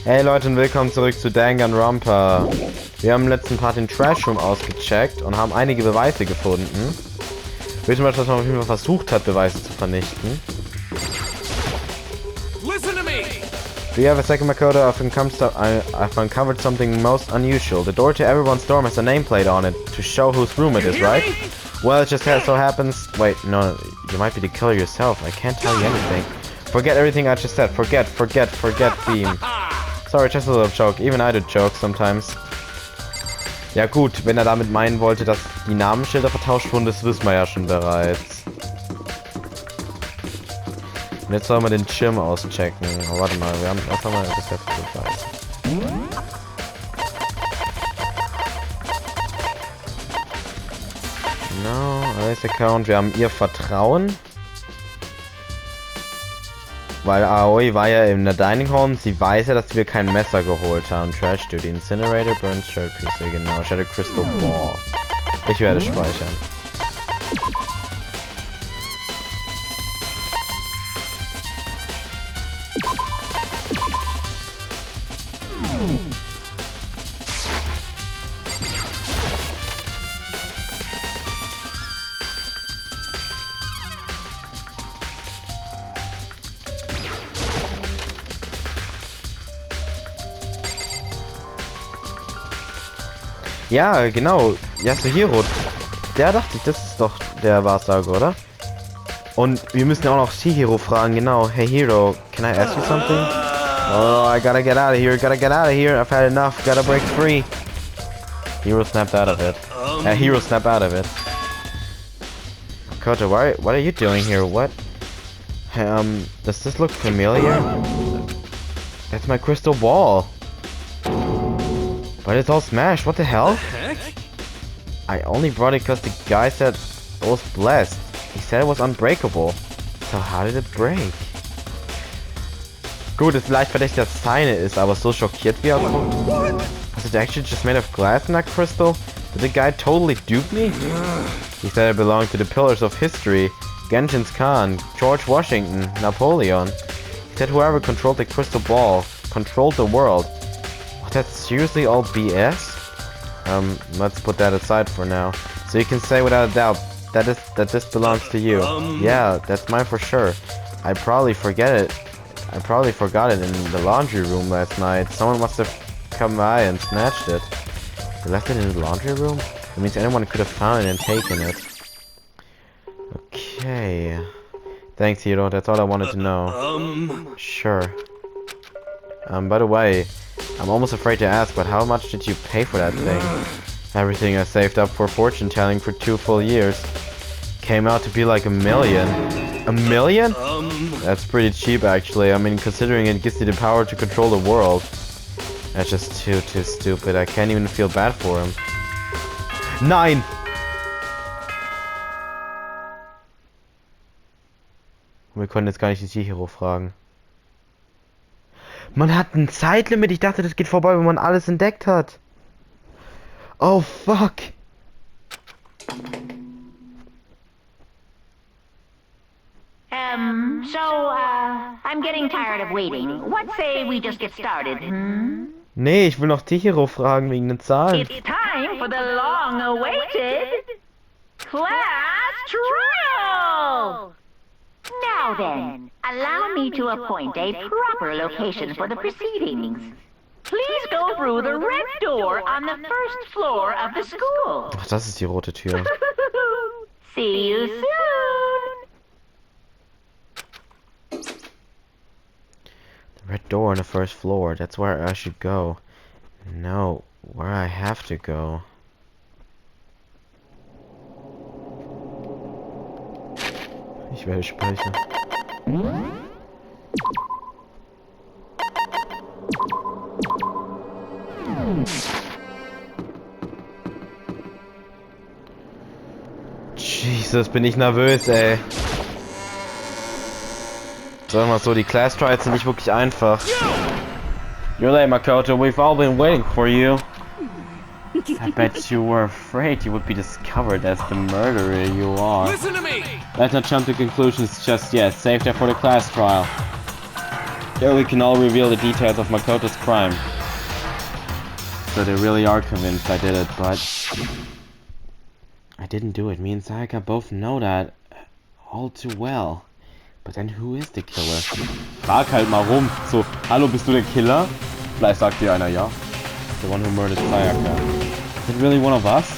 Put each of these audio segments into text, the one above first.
Hey Leute und willkommen zurück zu Danganronpa. Wir haben im letzten Part den Trash Room ausgecheckt und haben einige Beweise gefunden. Wie zum Beispiel, dass man auf jeden Fall versucht hat, Beweise zu vernichten. Listen to me. Do you have a second, Makoto? I've uncovered something most unusual. The door to everyone's dorm has a nameplate on it to show whose room it is, right? Well, it just so happens... Wait, no, you might be the killer yourself. I can't tell you anything. Forget everything I just said. Forget, Beam. Sorry, just a little joke. Even I do jokes sometimes. Ja gut, wenn er damit meinen wollte, dass die Namensschilder vertauscht wurden, das wissen wir ja schon bereits. Und jetzt sollen wir den Schirm auschecken. Oh, warte mal, was haben wir bisher für Beweise? No, Alice Account, wir haben ihr Vertrauen. Weil Aoi war ja in der Dining Hall und sie weiß ja, dass wir kein Messer geholt haben. Trash Duty, Incinerator, Burns Shirt Piece, genau. Shadow Crystal Ball. Ich werde speichern. Ja, genau. Yasuhiro. Der dachte ich, das ist doch der Wahrsager, oder? Und wir müssen ja auch noch Chihiro fragen, genau. Hey Hiro, can I ask you something? Oh, I gotta get out of here, I've had enough, gotta break free. Hiro snapped out of it. Hiro snapped out of it. Koto, what are you doing here? What? Does this look familiar? That's my crystal ball. But it's all smashed, what the hell? I only brought it because the guy said it was blessed. He said it was unbreakable. So how did it break? Gut, es ist leicht verdächtig, dass es seine ist, aber so schockiert wie er guckt. Was it actually just made of glass and not crystal? Did the guy totally dupe me? He said it belonged to the pillars of history. Genghis Khan, George Washington, Napoleon. He said whoever controlled the crystal ball controlled the world. That's seriously all BS? Let's put that aside for now. So you can say without a doubt that this belongs to you. Yeah, that's mine for sure. I probably forgot it in the laundry room last night. Someone must have come by and snatched it. They left it in the laundry room? That means anyone could have found it and taken it. Okay. Thanks, Hiro. That's all I wanted to know. Sure. By the way, I'm almost afraid to ask, but how much did you pay for that thing? Everything I saved up for fortune telling for 2 full years. Came out to be like $1 million. $1 million? That's pretty cheap actually. I mean, considering it gives you the power to control the world. That's just too stupid. I can't even feel bad for him. Nein! Wir können jetzt gar nicht die Chihiro fragen. Man hat ein Zeitlimit. Ich dachte, das geht vorbei, wenn man alles entdeckt hat. Oh, fuck. I'm getting tired of waiting. What say we just get started, Nee, ich will noch Chihiro fragen wegen den Zahlen. It's time for the long-awaited class trial! Now then, allow me to appoint a proper location for the proceedings. Please go through the red door on the first floor of the school. Ach, das ist die rote Tür. See you soon. The red door on the first floor. That's where I should go. No, where I have to go. Ich werde speichern. Jesus, bin ich nervös, ey. Sag mal so, die Class Trials sind nicht wirklich einfach. You're late, Makoto. We've all been waiting for you. I bet you were afraid you would be discovered as the murderer you are. Listen to me. Let's not jump to conclusions just yet. Save that for the class trial. There we can all reveal the details of Makoto's crime. So they really are convinced I did it, but I didn't do it. Me and Sayaka both know that all too well. But then who is the killer? Frag halt mal rum. So, hallo, bist du der Killer? Vielleicht sagt dir einer ja. The one who murdered Sayaka. Is it really one of us?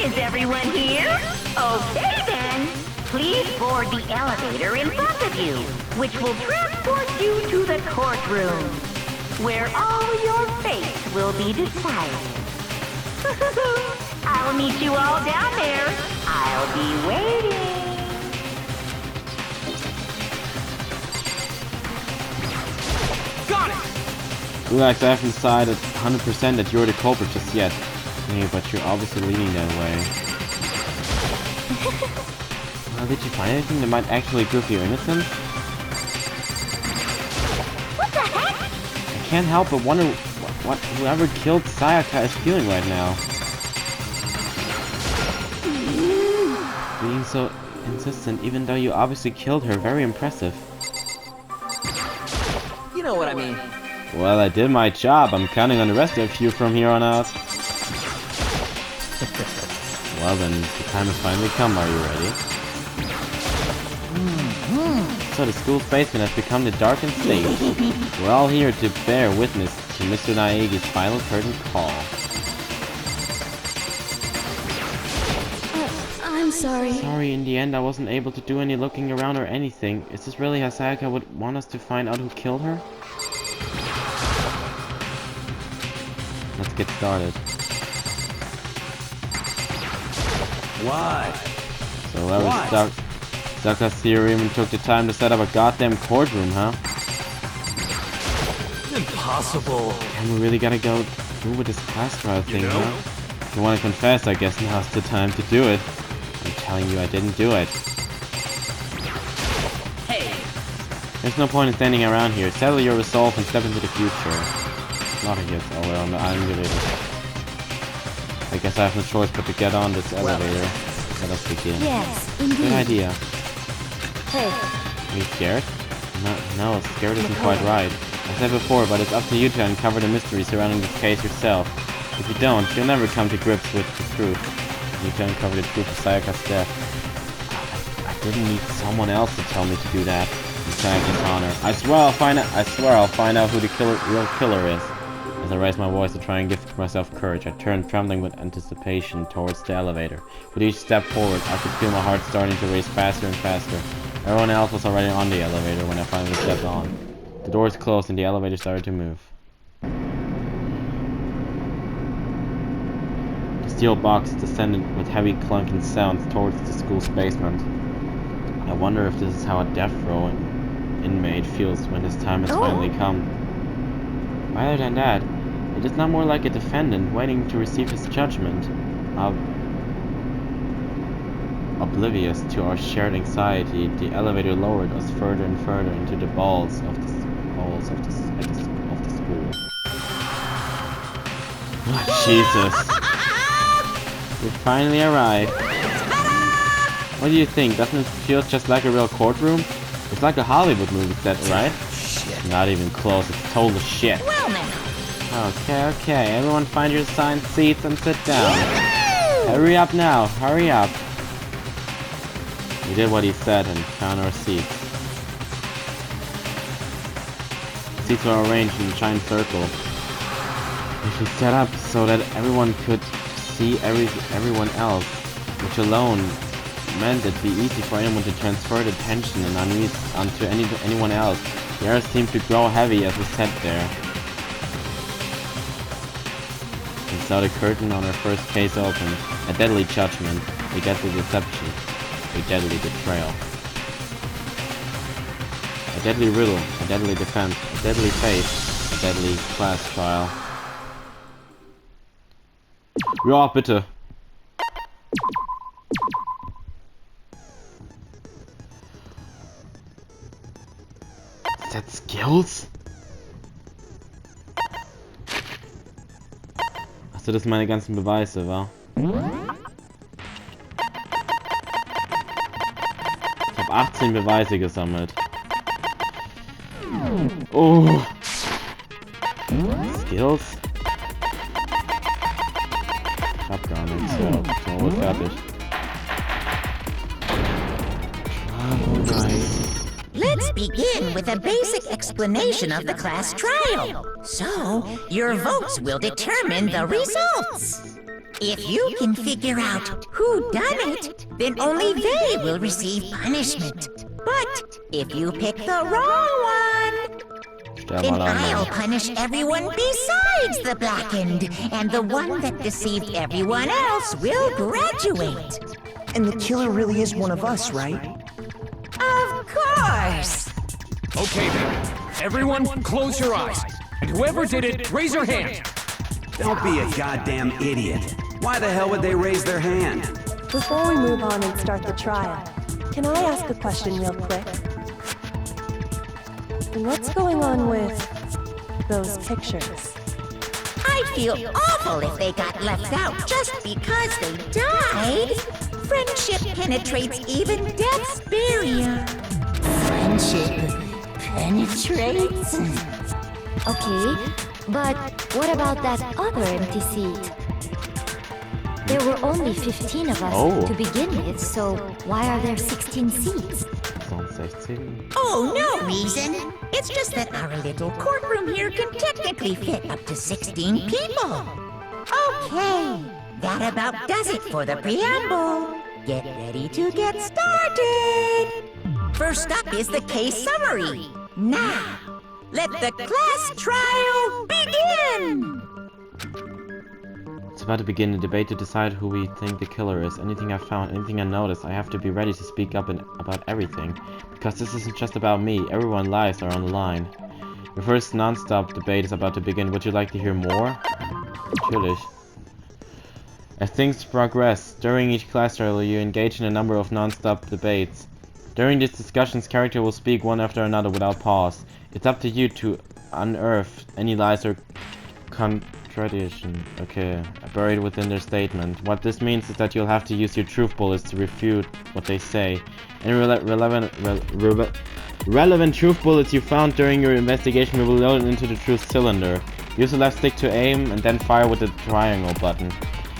Is everyone here? Okay then. Please board the elevator in front of you, which will transport you to the courtroom, where all your fates will be decided. I'll meet you all down there. I'll be waiting. Got it! Relax, I haven't decided 100% that you're the culprit just yet. Hey, but you're obviously leaning that way. Well, did you find anything that might actually prove your innocence? What the heck? I can't help but wonder what whoever killed Sayaka is feeling right now. Being so insistent, even though you obviously killed her, very impressive. You know what I mean. Well, I did my job. I'm counting on the rest of you from here on out. Well then, the time has finally come. Are you ready? So the school's basement has become the darkened stage. We're all here to bear witness to Mr. Naegi's final curtain call. I'm sorry. Sorry, in the end I wasn't able to do any looking around or anything. Is this really how Sayaka would want us to find out who killed her? Let's get started. Why? So that was Saka's theory and took the time to set up a goddamn courtroom, huh? Impossible. And we really gotta go through with this class trial thing, huh? If you want to confess, I guess now's the time to do it. I'm telling you, I didn't do it. Hey. There's no point in standing around here. Settle your resolve and step into the future. Not against we're on the elevator. I guess I have no choice but to get on this elevator. Let us begin. Yes, indeed. Good idea. Hey, Are you scared? No, scared isn't quite right. I said before, but it's up to you to uncover the mystery surrounding this case yourself. If you don't, you'll never come to grips with the truth. You need to uncover the truth of Sayaka's death. I didn't need someone else to tell me to do that. In Sayaka's honor. I swear I'll find out who the real killer is. As I raised my voice to try and give myself courage, I turned trembling with anticipation towards the elevator. With each step forward, I could feel my heart starting to race faster and faster. Everyone else was already on the elevator when I finally stepped on. The doors closed and the elevator started to move. The steel box descended with heavy clunking sounds towards the school's basement. I wonder if this is how a death row inmate feels when his time has finally come. Rather than that, it is not more like a defendant waiting to receive his judgment. Oblivious to our shared anxiety, the elevator lowered us further and further into the balls of the school. Oh, Jesus. We finally arrived. What do you think? Doesn't it feel just like a real courtroom? It's like a Hollywood movie set, right? Not even close, it's total shit. Well now. Okay, everyone find your assigned seats and sit down. Hurry up now, hurry up. We did what he said and found our seats. The seats were arranged in a giant circle, which was set up so that everyone could see everyone else, which alone meant it'd be easy for anyone to transfer the tension and unease onto anyone else. The air seemed to grow heavy as we sat there. We saw the curtain on our first case open. A deadly judgment, a deadly deception, a deadly betrayal. A deadly riddle, a deadly defense, a deadly fate, a deadly class trial. Ja, bitte. Is that Skills? Achso, das sind meine ganzen Beweise, wa? habe 18 Beweise gesammelt. Oh. Skills? Ich hab gar nichts. Ja, schon wohl fertig. Let's begin with a basic explanation of the class trial. So, your votes will determine the results. If you can figure out who done it, then only they will receive punishment. But if you pick the wrong one, then I'll punish everyone besides the blackened, and the one that deceived everyone else will graduate. And the killer really is one of us, right? Of course! Okay then. Everyone, close your eyes. And whoever did it, raise your hand. Don't be a goddamn idiot. Why the hell would they raise their hand? Before we move on and start the trial, can I ask a question real quick? What's going on with those pictures? I'd feel awful if they got left out just because they died. Friendship penetrates even death's barrier. Friendship penetrates? Okay, but what about that other empty seat? There were only 15 of us to begin with, so why are there 16 seats? Oh, no reason. It's just that our little courtroom here can technically fit up to 16 people. Okay, that about does it for the preamble. Get ready to get started. First up is the case summary. Now, let the class trial begin! It's about to begin a debate to decide who we think the killer is. Anything I found, anything I noticed, I have to be ready to speak up about everything. Because this isn't just about me, everyone's lives are on the line. The first non-stop debate is about to begin. Would you like to hear more? Natürlich. As things progress, during each class trial you engage in a number of non-stop debates. During these discussions, characters will speak one after another without pause. It's up to you to unearth any lies or contradiction, buried within their statement. What this means is that you'll have to use your truth bullets to refute what they say. Any relevant truth bullets you found during your investigation will be loaded into the truth cylinder. Use the left stick to aim and then fire with the triangle button.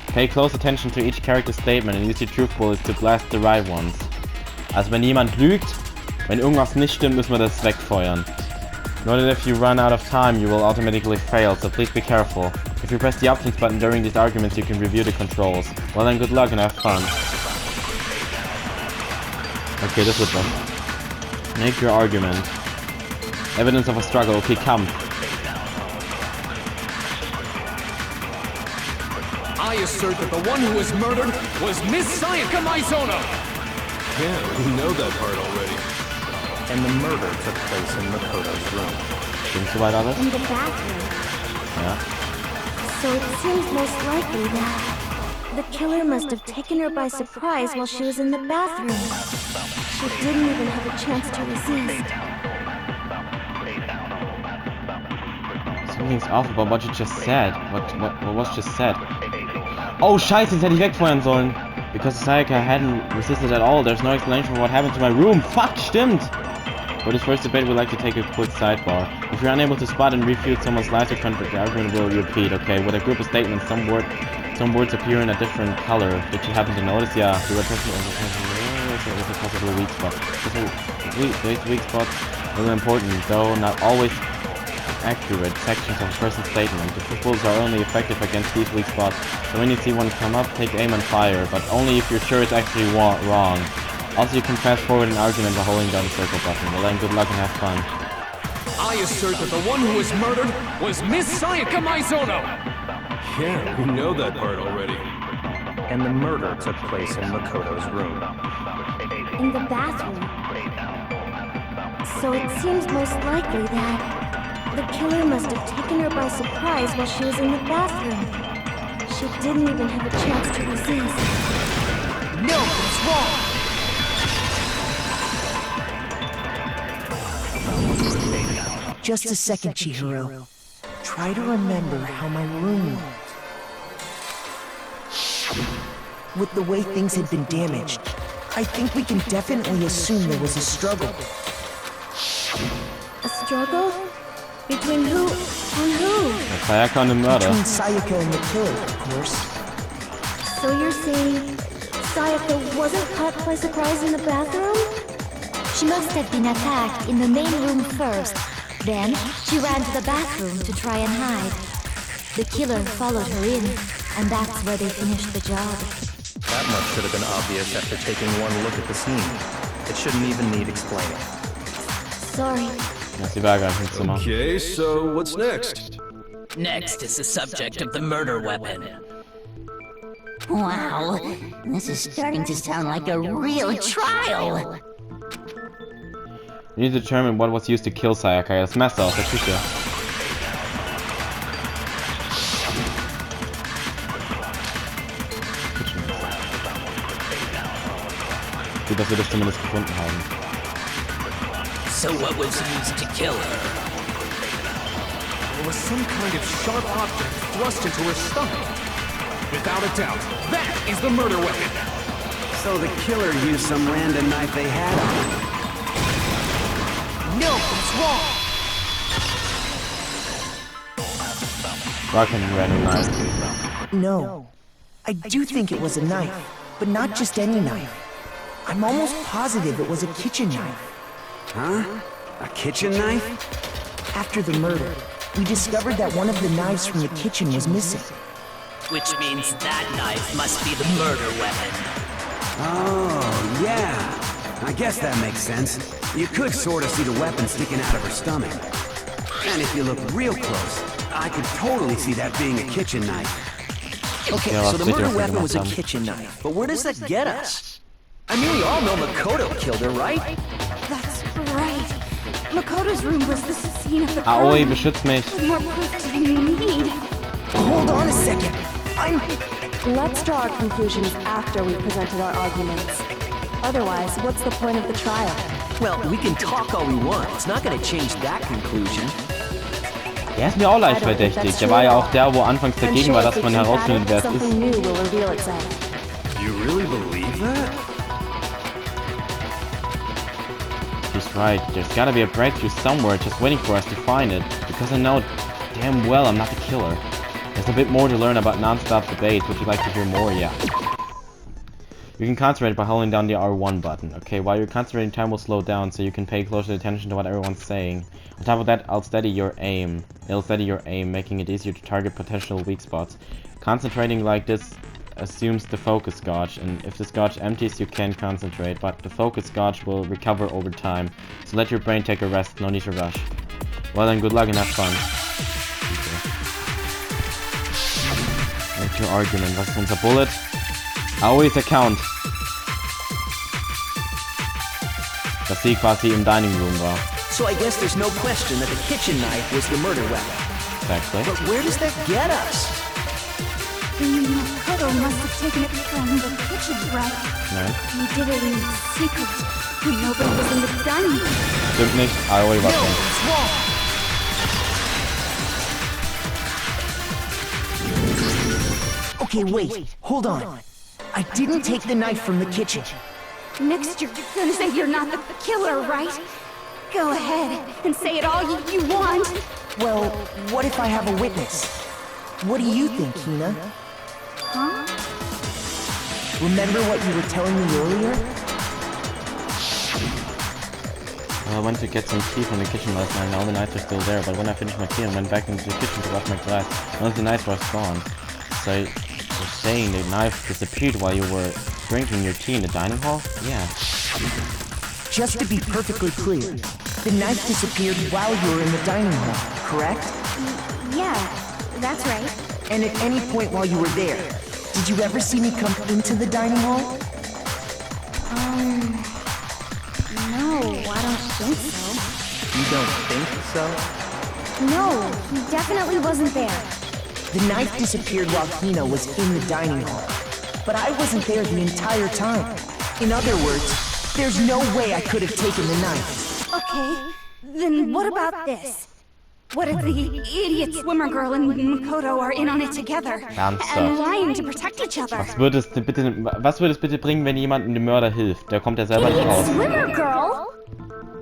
Pay close attention to each character's statement and use your truth bullets to blast the right ones. Also wenn jemand lügt, wenn irgendwas nicht stimmt, müssen wir das wegfeuern. Note that if you run out of time, you will automatically fail, so please be careful. If you press the options button during these arguments, you can review the controls. Well then, good luck and have fun. Okay, das wird was. Make your argument. Evidence of a struggle. Okay, Kampf. I assert that the one who was murdered was Miss Sayaka Maizono. Yeah, we know that part already. And the murder took place in Makoto's room. Stimmt's soweit alles? In the bathroom. Ja. So it seems most likely that the killer must have taken her by surprise while she was in the bathroom. She didn't even have a chance to resist. Something's off about what you just said. What was just said? Oh, scheiße, jetzt hätte ich wegfeuern sollen. Because Sayaka hadn't resisted at all, there's no explanation for what happened to my room. Fuck, stimmt! For this first debate, we'd like to take a quick sidebar. If you're unable to spot and refute someone's lies or contradict, the argument will repeat, okay? With a group of statements, some words appear in a different color. Did you happen to notice? Yeah, we were talking about a possible weak spot. These weak spots are important, though not always accurate sections of a person's statement. The truth bullets are only effective against these weak spots, so when you see one come up, take aim and fire, but only if you're sure it's actually wrong. Also, you can fast forward an argument by holding down the circle button. Well then, good luck and have fun. I assert that the one who was murdered was Miss Sayaka Maizono. Yeah, we know that part already. And the murder took place in Makoto's room. In the bathroom. So it seems most likely that the killer must have taken her by surprise while she was in the bathroom. She didn't even have a chance to resist. No, it's wrong! Just a second, Chihiro. Try to remember how my room looked. With the way things had been damaged, I think we can definitely assume there was a struggle. A struggle? Between who and who? Sayaka and the murder. Between Sayaka and the killer, of course. So you're saying Sayaka wasn't caught by surprise in the bathroom? She must have been attacked in the main room first. Then, she ran to the bathroom to try and hide. The killer followed her in, and that's where they finished the job. That much should have been obvious after taking one look at the scene. It shouldn't even need explaining. Sorry. Okay, so what's next? Next is the subject of the murder weapon. Wow, this is starting to sound like a real trial. We need to determine what was used to kill Sayaka. Das Messer aus der Küche. Gut, dass wir das zumindest gefunden haben. So what was used to kill her? There was some kind of sharp object thrust into her stomach. Without a doubt, that is the murder weapon. So the killer used some random knife they had on him. No, it's wrong! Rock and random knife. No. I do think it was a knife, but not just any knife. I'm almost positive it was a kitchen knife. Huh? A kitchen knife? After the murder, we discovered that one of the knives from the kitchen was missing. Which means that knife must be the murder weapon. Oh, yeah. I guess that makes sense. You could sort of see the weapon sticking out of her stomach. And if you look real close, I could totally see that being a kitchen knife. Okay, so the murder weapon was a kitchen knife, but where does that get us? I mean, we all know Makoto killed her, right? That's right. Makoto's room was the scene of the Aoi, crime. beschütz mich. More proof than you need. Hold on a second. Let's draw our conclusions after we've presented our arguments. Otherwise, what's the point of the trial? Well, we can talk all we want. It's not going to change that conclusion. Der ist mir auch leicht verdächtig. Der war ja auch der, wo anfangs dagegen war, dass man herausfindet, wer es ist. Something new will reveal itself. You really believe that? She's right. There's gotta be a breakthrough somewhere just waiting for us to find it. Because I know damn well I'm not the killer. There's a bit more to learn about non-stop debates. Would you like to hear more? Yeah. You can concentrate by holding down the R1 button. Okay, while you're concentrating, time will slow down so you can pay closer attention to what everyone's saying. On top of that, It'll steady your aim, making it easier to target potential weak spots. Concentrating like this assumes the focus gauge, and if this gauge empties, you can concentrate, but the focus gauge will recover over time. So let your brain take a rest, no need to rush. Well then, good luck and have fun. Okay. Make your argument. Was ist unser Bullet? Aoi's Account. Dass sie quasi im Dining Room war. So I guess there's no question that the kitchen knife was the murder weapon. Exactly. But where does that get us? Makoto must have taken it from the kitchen, right? Nein. He did it in secret when nobody was in the dining room. Stimmt nicht. Aoi war drin. It's wrong. Okay, wait. Hold on. I didn't take the knife from the kitchen. Next, you're gonna say you're not the killer, right? Go ahead and say it all you want. Well, what if I have a witness? What do you think, Hina? Huh? Remember what you were telling me earlier? Well, I went to get some tea from the kitchen last night and all the knives are still there, but when I finished my tea I went back into the kitchen to wash my glass, none of the knives were gone. So you're saying the knife disappeared while you were drinking your tea in the dining hall? Yeah. Just to be perfectly clear, the knife disappeared while you were in the dining hall, correct? Yeah, that's right. And at any point while you were there, did you ever see me come into the dining hall? No, I don't think so. You don't think so? No, he definitely wasn't there. The knife disappeared while Hina was in the dining hall. But I wasn't there the entire time. In other words, there's no way I could have taken the knife. Okay, then what about this? What if the idiot swimmer girl and Makoto are in on it together? And lying to protect each other? Was würde es bitte bringen, wenn jemand dem Mörder hilft? Der kommt ja selber nicht raus. Swimmer girl?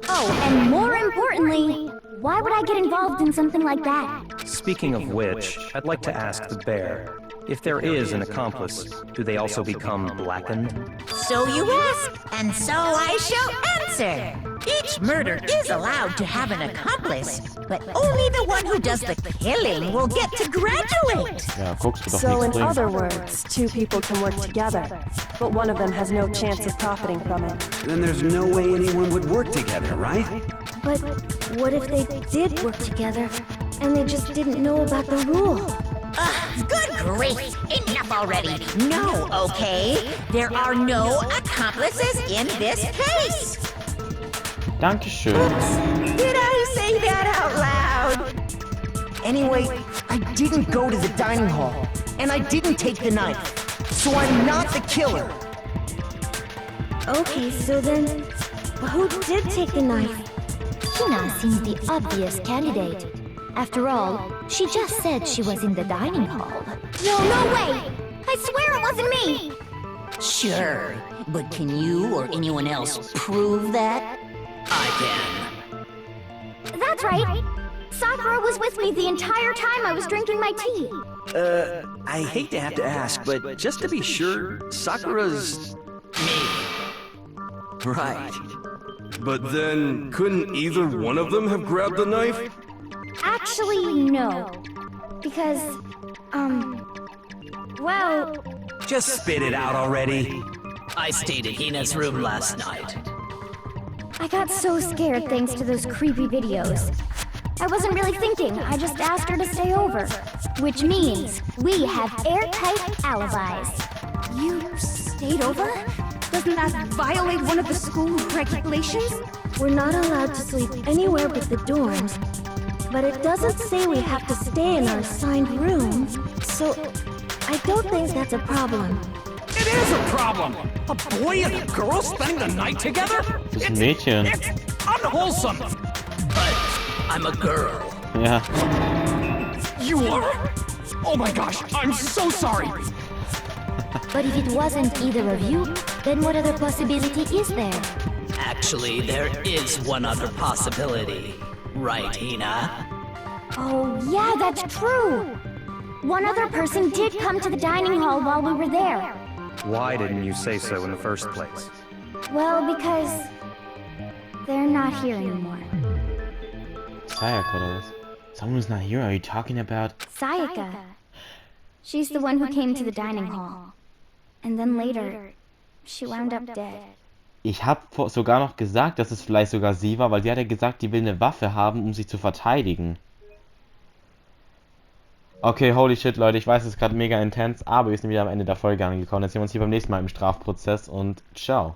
Oh, and more importantly, why would I get involved in something like that? Speaking of which, I'd like to ask the bear, if there is an accomplice, do they also become blackened? So you ask, and so I shall answer. Each murder is allowed to have an accomplice, but only the one who does the killing will get to graduate. Ja, guckst du doch So in nichts bringen. other words, two people can work together, but one of them has no chance of profiting from it. Then there's no way anyone would work together, right? But what if they did work together, and they just didn't know about the rule? Good grief! Enough already! No, okay? There are no accomplices in this case! Dankeschön. Did I say that out loud? Anyway, I didn't go to the dining hall, and I didn't take the knife, so I'm not the killer. Okay, so then, who did take the knife? Hina seems the obvious candidate. After all, she just said she was in the dining hall. No way! I swear it wasn't me! Sure, but can you or anyone else prove that? I can. That's right! Sakura was with me the entire time I was drinking my tea. I hate to have to ask, but just to be sure, Sakura's... Me. Right. But then, couldn't either one of them have grabbed the knife? Actually, no. Because, well... Just spit it out already. I stayed in Hina's room last night. I got so scared thanks to those creepy videos. I wasn't really thinking, I just asked her to stay over. Which means we have airtight alibis. You stayed over? Doesn't that violate one of the school regulations? We're not allowed to sleep anywhere but the dorms. But it doesn't say we have to stay in our assigned room, so I don't think that's a problem. It is a problem! A boy and a girl spending the night together? Das ist ein Mädchen. It's unwholesome! But I'm a girl. Ja. You are? Oh my gosh, I'm so sorry! But if it wasn't either of you, then what other possibility is there? Actually, there is one other possibility. Right, Hina? Oh, yeah, that's true! One other person did come to the dining hall while we were there. Why didn't you say so in the first place? Well, because... they're not here anymore. Sayaka oder was? Someone's not here, are you talking about? Sayaka. She's the one who came to the dining hall. And then later, she wound up dead. Ich habe sogar noch gesagt, dass es vielleicht sogar sie war, weil sie hat ja gesagt, die will eine Waffe haben, um sich zu verteidigen. Okay, holy shit, Leute, ich weiß, es ist gerade mega intens, aber wir sind wieder am Ende der Folge angekommen. Jetzt sehen wir uns hier beim nächsten Mal im Strafprozess und ciao.